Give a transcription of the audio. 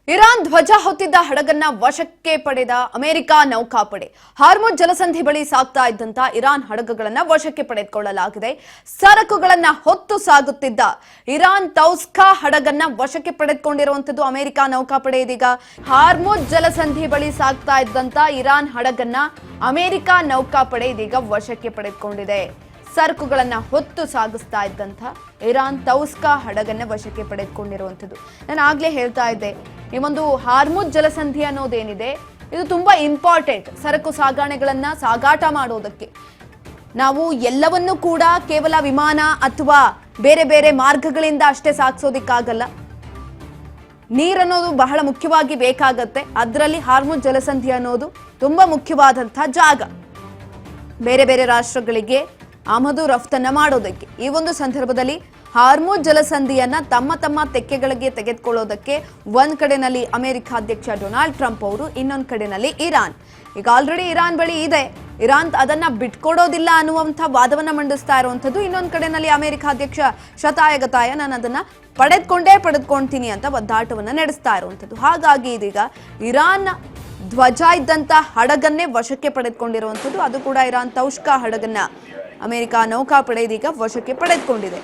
Iran ಧ್ವಜ ಹೊತ್ತಿದ್ದ ಹಡಗನ್ನ ವಶಕ್ಕೆ ಪಡೆದ ಅಮೆರಿಕ ನೌಕಾಪಡೆ. ಹಾರ್ಮುಜ್ ಜಲಸಂಧಿ ಬಳಿ ಸಾಗ್ತಾ ಇದ್ದಂತ ಇರಾನ್ ಹಡಗುಗಳನ್ನ ವಶಕ್ಕೆ ಪಡೆದುಕೊಳ್ಳಲಾಗಿದೆ. ಸರಕುಗಳನ್ನ ಹೊತ್ತು ಸಾಗುತ್ತಿದ್ದ ಇರಾನ್ ತೌಸ್ಕಾ ಹಡಗನ್ನ ವಶಕ್ಕೆ ಪಡೆದುಕೊಂಡಿರುವಂತದ್ದು ಅಮೆರಿಕ ನೌಕಾಪಡೆ. ಇದೀಗ ಹಾರ್ಮುಜ್ ಜಲಸಂಧಿ ಬಳಿ ಸಾಗ್ತಾ ಇದ್ದಂತ ಇರಾನ್ ಹಡಗನ್ನ ಅಮೆರಿಕ ನೌಕಾಪಡೆ ಇದೀಗ ವಶಕ್ಕೆ ಪಡೆದುಕೊಂಡಿದೆ. ಸರಕುಗಳನ್ನ ಹೊತ್ತು ಸಾಗಿಸ್ತಾ ಇದ್ದಂತ ಇರಾನ್ ತೌಸ್ಕಾ ಹಡಗನ್ನ ವಶಕ್ಕೆ ಪಡೆದುಕೊಂಡಿರುವಂತದ್ದು. ನಾನು ಆಗ್ಲೇ ಹೇಳ್ತಾ ಇದ್ದೆ, ಈ ಒಂದು ಹಾರ್ಮುಜ್ ಜಲಸಂಧಿ ಅನ್ನೋದೇನಿದೆ ಇದು ತುಂಬಾ ಇಂಪಾರ್ಟೆಂಟ್. ಸರಕು ಸಾಗಣೆಗಳನ್ನ ಸಾಗಾಟ ಮಾಡೋದಕ್ಕೆ ನಾವು ಎಲ್ಲವನ್ನೂ ಕೂಡ ಕೇವಲ ವಿಮಾನ ಅಥವಾ ಬೇರೆ ಬೇರೆ ಮಾರ್ಗಗಳಿಂದ ಅಷ್ಟೇ ಸಾಗಿಸೋದಿಕ್ಕಾಗಲ್ಲ. ನೀರನ್ನೋದು ಬಹಳ ಮುಖ್ಯವಾಗಿ ಬೇಕಾಗತ್ತೆ. ಅದರಲ್ಲಿ ಹಾರ್ಮುಜ್ ಜಲಸಂಧಿ ಅನ್ನೋದು ತುಂಬಾ ಮುಖ್ಯವಾದಂತಹ ಜಾಗ. ಬೇರೆ ಬೇರೆ ರಾಷ್ಟ್ರಗಳಿಗೆ ಆಮದು ರಫ್ತನ್ನ ಮಾಡೋದಕ್ಕೆ ಈ ಒಂದು ಸಂದರ್ಭದಲ್ಲಿ ಹಾರ್ಮುಜ್ ಜಲಸಂಧಿಯನ್ನ ತಮ್ಮ ತಮ್ಮ ತೆಕ್ಕೆಗಳಿಗೆ ತೆಗೆದುಕೊಳ್ಳೋದಕ್ಕೆ ಒಂದ್ ಕಡೆನಲ್ಲಿ ಅಮೆರಿಕ ಅಧ್ಯಕ್ಷ ಡೊನಾಲ್ಡ್ ಟ್ರಂಪ್ ಅವರು, ಇನ್ನೊಂದ್ ಕಡೆನಲ್ಲಿ ಇರಾನ್. ಈಗ ಆಲ್ರೆಡಿ ಇರಾನ್ ಬಳಿ ಇದೆ, ಇರಾನ್ ಅದನ್ನ ಬಿಟ್ಕೊಡೋದಿಲ್ಲ ಅನ್ನುವಂಥ ವಾದವನ್ನ ಮಂಡಿಸ್ತಾ ಇರುವಂಥದ್ದು. ಇನ್ನೊಂದ್ ಕಡೆನಲ್ಲಿ ಅಮೆರಿಕ ಅಧ್ಯಕ್ಷ ಶತಾಯಗತಾಯ ನಾನು ಅದನ್ನ ಪಡೆದ್ಕೊಳ್ತೀನಿ ಅಂತ ಒದ್ದಾಟವನ್ನ ನಡೆಸ್ತಾ ಇರುವಂಥದ್ದು. ಹಾಗಾಗಿ ಇದೀಗ ಇರಾನ್ ಧ್ವಜ ಇದ್ದಂತ ಹಡಗನ್ನೇ ವಶಕ್ಕೆ ಪಡೆದುಕೊಂಡಿರುವಂಥದ್ದು. ಅದು ಕೂಡ ಇರಾನ್ ತೌಸ್ಕಾ ಹಡಗನ್ನ ಅಮೆರಿಕ ನೌಕಾಪಡೆ ಇದೀಗ ವಶಕ್ಕೆ ಪಡೆದುಕೊಂಡಿದೆ.